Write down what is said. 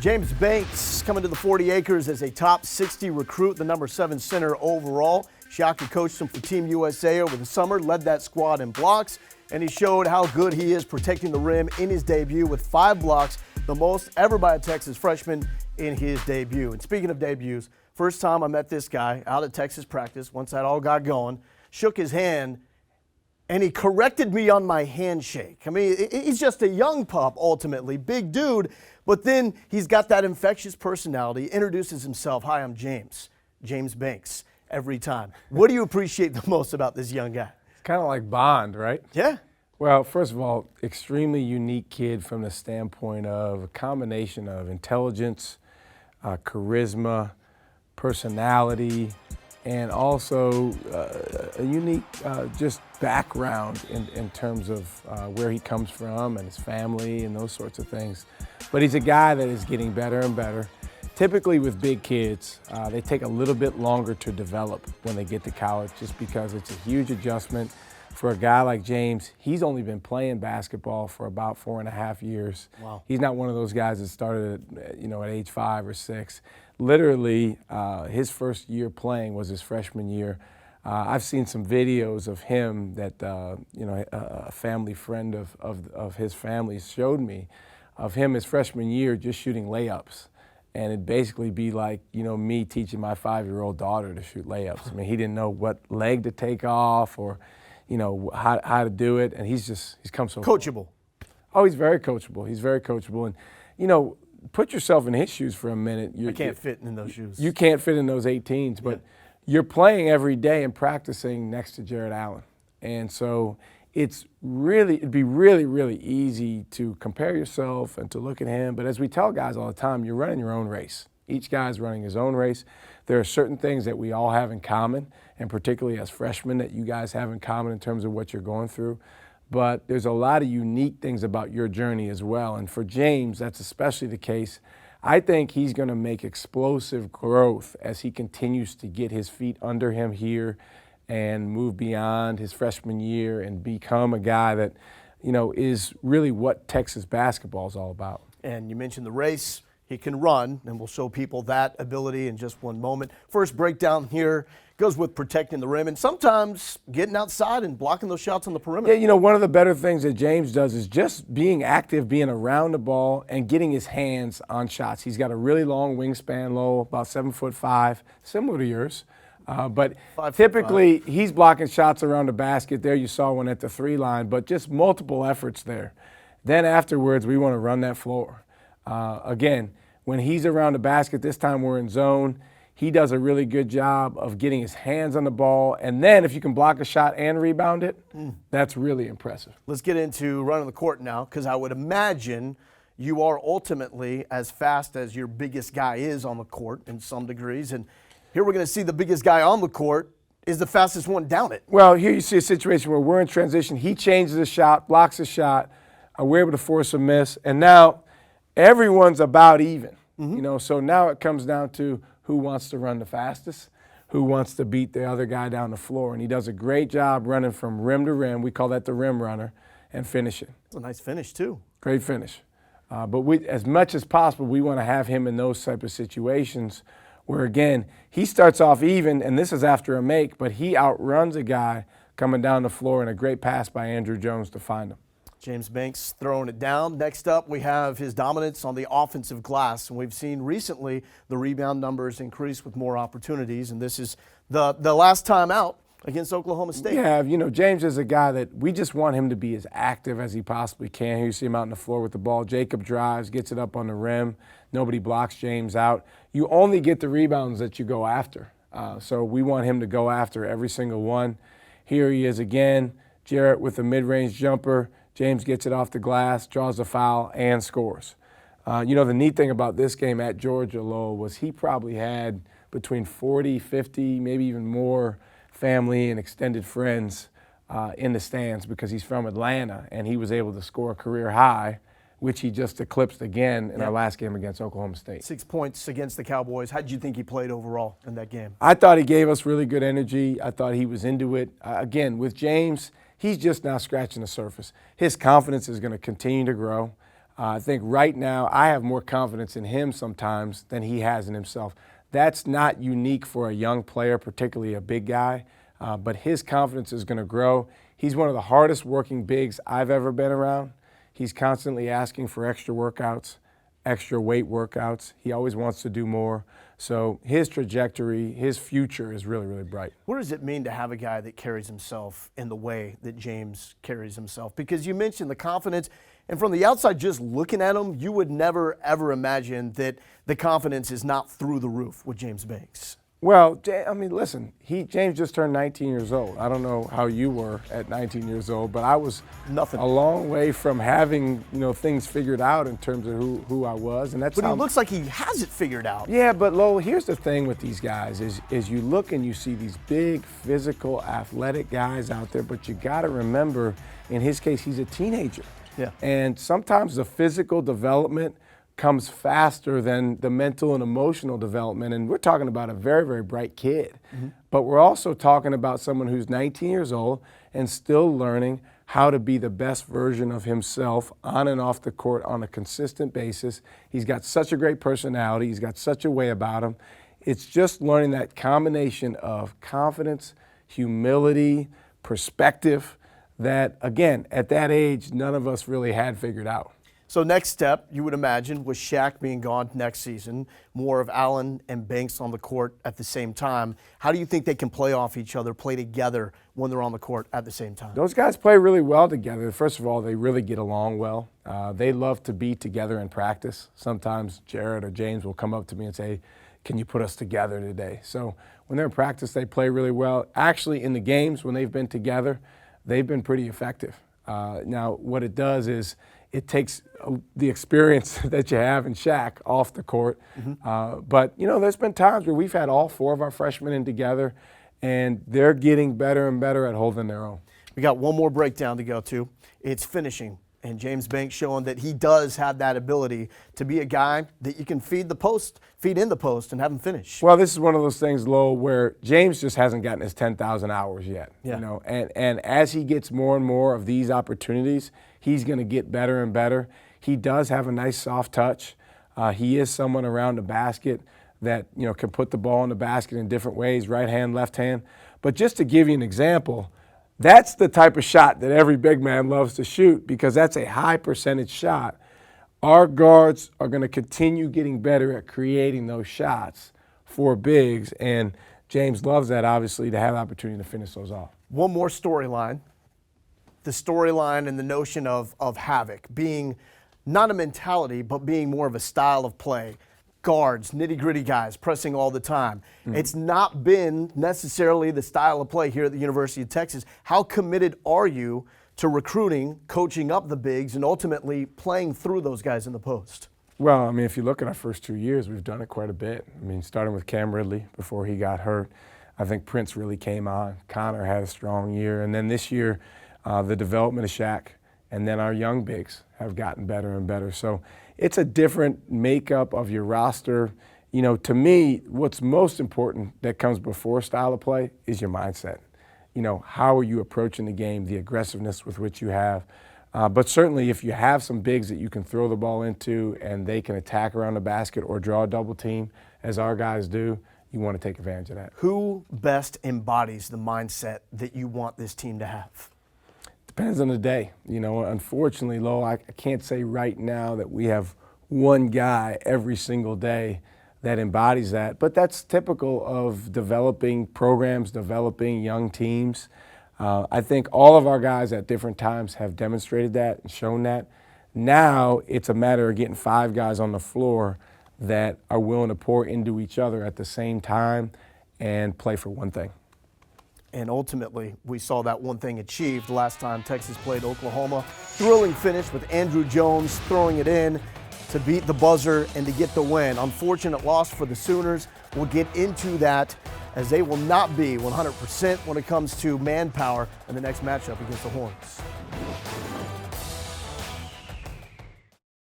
James Banks coming to the 40 acres as a top 60 recruit, the number 7 center overall. Shaka coached him for Team USA over the summer, led that squad in blocks, and he showed how good he is protecting the rim in his debut with 5 blocks, the most ever by a Texas freshman in his debut. And speaking of debuts, first time I met this guy out at Texas practice, once that all got going, shook his hand, and he corrected me on my handshake. I mean, he's just a young pup, ultimately, big dude, but then he's got that infectious personality, introduces himself. Hi, I'm James Banks, every time. What do you appreciate the most about this young guy? It's kind of like Bond, right? Yeah. Well, first of all, extremely unique kid from the standpoint of a combination of intelligence, charisma, personality, and also a unique just background in terms of where he comes from and his family and those sorts of things. But he's a guy that is getting better and better. Typically with big kids, they take a little bit longer to develop when they get to college just because it's a huge adjustment. For a guy like James, he's only been playing basketball for about 4.5 years. Wow. He's not one of those guys that started at age 5 or 6. Literally, his first year playing was his freshman year. I've seen some videos of him that a family friend of his family showed me, of him his freshman year just shooting layups. And it'd basically be like, me teaching my 5-year-old daughter to shoot layups. I mean, he didn't know what leg to take off or, how to do it. And he's come so far. Coachable. Oh, he's very coachable. He's very coachable. And, put yourself in his shoes for a minute. I can't fit in those shoes. You can't fit in those 18s, but you're playing every day and practicing next to Jared Allen. And so it'd be really, really easy to compare yourself and to look at him. But as we tell guys all the time, you're running your own race. Each guy's running his own race. There are certain things that we all have in common, and particularly as freshmen that you guys have in common in terms of what you're going through. But there's a lot of unique things about your journey as well. And for James, that's especially the case. I think he's going to make explosive growth as he continues to get his feet under him here and move beyond his freshman year and become a guy that, is really what Texas basketball is all about. And you mentioned the race. He can run, and we'll show people that ability in just one moment. First breakdown here goes with protecting the rim and sometimes getting outside and blocking those shots on the perimeter. Yeah, one of the better things that James does is just being active, being around the ball, and getting his hands on shots. He's got a really long wingspan, low, about 7'5", similar to yours. But typically, he's blocking shots around the basket. There you saw one at the 3 line, but just multiple efforts there. Then afterwards, we want to run that floor. Again, when he's around the basket, this time we're in zone, he does a really good job of getting his hands on the ball. And then if you can block a shot and rebound it, that's really impressive. Let's get into running the court now, because I would imagine you are ultimately as fast as your biggest guy is on the court in some degrees. And here we're going to see the biggest guy on the court is the fastest one down it. Well, here you see a situation where we're in transition. He changes a shot, blocks a shot. We're able to force a miss. And now everyone's about even. So now it comes down to who wants to run the fastest, who wants to beat the other guy down the floor. And he does a great job running from rim to rim. We call that the rim runner, and finishing. It's a nice finish, too. Great finish. But as much as possible, we want to have him in those type of situations where, again, he starts off even, and this is after a make, but he outruns a guy coming down the floor, and a great pass by Andrew Jones to find him. James Banks throwing it down. Next up, we have his dominance on the offensive glass. And we've seen recently the rebound numbers increase with more opportunities. And this is the last time out against Oklahoma State. Yeah, James is a guy that we just want him to be as active as he possibly can. Here you see him out on the floor with the ball. Jacob drives, gets it up on the rim. Nobody blocks James out. You only get the rebounds that you go after. So we want him to go after every single one. Here he is again. Jarrett with a mid-range jumper. James gets it off the glass, draws a foul, and scores. The neat thing about this game at Georgia, Lowell, was he probably had between 40, 50, maybe even more family and extended friends in the stands because he's from Atlanta, and he was able to score a career high, which he just eclipsed again in our last game against Oklahoma State. 6 points against the Cowboys. How did you think he played overall in that game? I thought he gave us really good energy. I thought he was into it. Again, with James, he's just now scratching the surface. His confidence is going to continue to grow. I think right now I have more confidence in him sometimes than he has in himself. That's not unique for a young player, particularly a big guy, but his confidence is going to grow. He's one of the hardest working bigs I've ever been around. He's constantly asking for extra workouts, extra weight workouts. He always wants to do more. So his trajectory, his future is really, really bright. What does it mean to have a guy that carries himself in the way that James carries himself? Because you mentioned the confidence, and from the outside, just looking at him, you would never, ever imagine that the confidence is not through the roof with James Banks. Well, I mean, listen, James just turned 19 years old. I don't know how you were at 19 years old, but I was a long way from having, things figured out in terms of who I was. And But he looks like he has it figured out. Yeah, but Lowell, here's the thing with these guys is you look and you see these big, physical, athletic guys out there, but you got to remember, in his case, he's a teenager. Yeah. And sometimes the physical development comes faster than the mental and emotional development. And we're talking about a very, very bright kid. Mm-hmm. But we're also talking about someone who's 19 years old and still learning how to be the best version of himself on and off the court on a consistent basis. He's got such a great personality. He's got such a way about him. It's just learning that combination of confidence, humility, perspective that, again, at that age, none of us really had figured out. So next step, you would imagine, with Shaq being gone next season, more of Allen and Banks on the court at the same time. How do you think they can play off each other, play together when they're on the court at the same time? Those guys play really well together. First of all, they really get along well. They love to be together in practice. Sometimes Jared or James will come up to me and say, can you put us together today? So when they're in practice, they play really well. Actually, in the games, when they've been together, they've been pretty effective. Now, what it does is it takes the experience that you have in Shaq off the court. Mm-hmm. But, there's been times where we've had all four of our freshmen in together, and they're getting better and better at holding their own. We got one more breakdown to go to. It's finishing. And James Banks showing that he does have that ability to be a guy that you can feed in the post, and have him finish. Well, this is one of those things, Lowell, where James just hasn't gotten his 10,000 hours yet. Yeah. And as he gets more and more of these opportunities, he's going to get better and better. He does have a nice soft touch. He is someone around the basket that can put the ball in the basket in different ways, right hand, left hand. But just to give you an example, that's the type of shot that every big man loves to shoot because that's a high percentage shot. Our guards are going to continue getting better at creating those shots for bigs, and James loves that, obviously, to have the opportunity to finish those off. One more storyline. The storyline and the notion of havoc being not a mentality, but being more of a style of play. Guards, nitty-gritty guys, pressing all the time. Mm-hmm. It's not been necessarily the style of play here at the University of Texas. How committed are you to recruiting, coaching up the bigs, and ultimately playing through those guys in the post? Well, I mean, if you look at our first 2 years, we've done it quite a bit. I mean, starting with Cam Ridley before he got hurt. I think Prince really came on. Connor had a strong year. And then this year, the development of Shaq, and then our young bigs have gotten better and better. So it's a different makeup of your roster. To me, what's most important that comes before style of play is your mindset. How are you approaching the game, the aggressiveness with which you have. But certainly if you have some bigs that you can throw the ball into and they can attack around the basket or draw a double team, as our guys do, you want to take advantage of that. Who best embodies the mindset that you want this team to have? Depends on the day. Unfortunately, Lo, I can't say right now that we have one guy every single day that embodies that, but that's typical of developing programs, developing young teams. I think all of our guys at different times have demonstrated that and shown that. Now it's a matter of getting 5 guys on the floor that are willing to pour into each other at the same time and play for one thing. And ultimately, we saw that one thing achieved last time Texas played Oklahoma. Thrilling finish with Andrew Jones throwing it in to beat the buzzer and to get the win. Unfortunate loss for the Sooners. We'll get into that as they will not be 100% when it comes to manpower in the next matchup against the Horns.